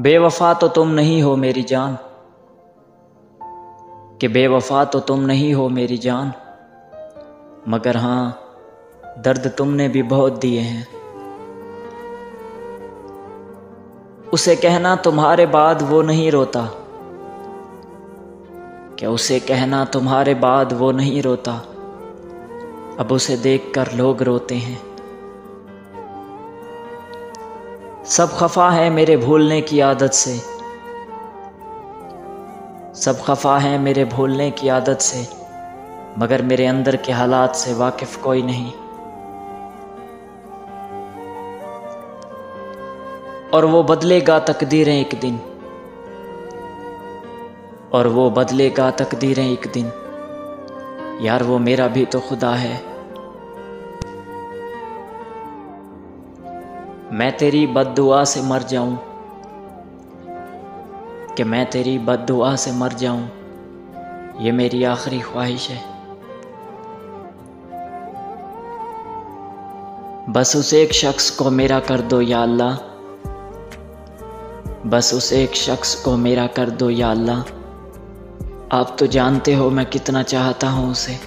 बेवफा तो तुम नहीं हो मेरी जान, कि बेवफा तो तुम नहीं हो मेरी जान, मगर हाँ दर्द तुमने भी बहुत दिए हैं। उसे कहना तुम्हारे बाद वो नहीं रोता, क्या उसे कहना तुम्हारे बाद वो नहीं रोता, अब उसे देखकर लोग रोते हैं। सब खफा है मेरे भूलने की आदत से, सब खफा है मेरे भूलने की आदत से, मगर मेरे अंदर के हालात से वाकिफ कोई नहीं। और वो बदलेगा तकदीरें एक दिन, और वो बदलेगा तकदीरें एक दिन, यार वो मेरा भी तो खुदा है। मैं तेरी बद्दुआ से मर जाऊं, कि मैं तेरी बद्दुआ से मर जाऊं, ये मेरी आखिरी ख्वाहिश है। बस उस एक शख्स को मेरा कर दो या अल्लाह, बस उस एक शख्स को मेरा कर दो या अल्लाह, आप तो जानते हो मैं कितना चाहता हूं उसे।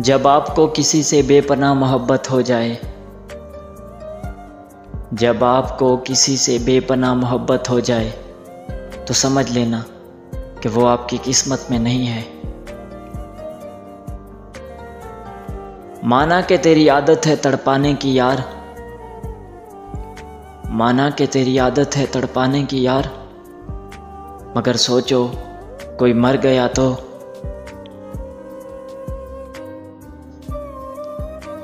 जब आपको किसी से बेपनाह मोहब्बत हो जाए, जब आपको किसी से बेपनाह मोहब्बत हो जाए, तो समझ लेना कि वो आपकी किस्मत में नहीं है। माना कि तेरी आदत है तड़पाने की यार, माना कि तेरी आदत है तड़पाने की यार, मगर सोचो कोई मर गया तो।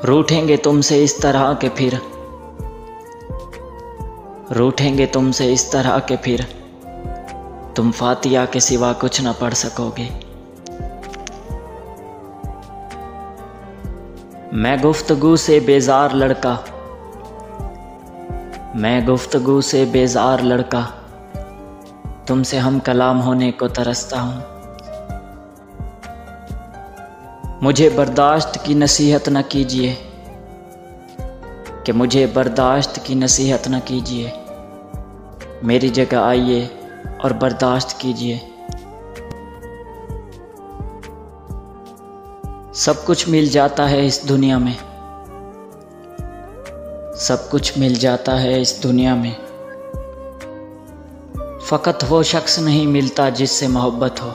रूठेंगे तुमसे इस तरह के फिर, रूठेंगे तुमसे इस तरह के फिर, तुम फातिया के सिवा कुछ न पढ़ सकोगे। मैं गुफ्तगू से बेजार लड़का, मैं गुफ्तगू से बेजार लड़का, तुमसे हम कलाम होने को तरसता हूँ। मुझे बर्दाश्त की नसीहत न कीजिए, कि मुझे बर्दाश्त की नसीहत न कीजिए, मेरी जगह आइए और बर्दाश्त कीजिए। सब कुछ मिल जाता है इस दुनिया में, सब कुछ मिल जाता है इस दुनिया में, फ़कत वो शख्स नहीं मिलता जिससे मोहब्बत हो।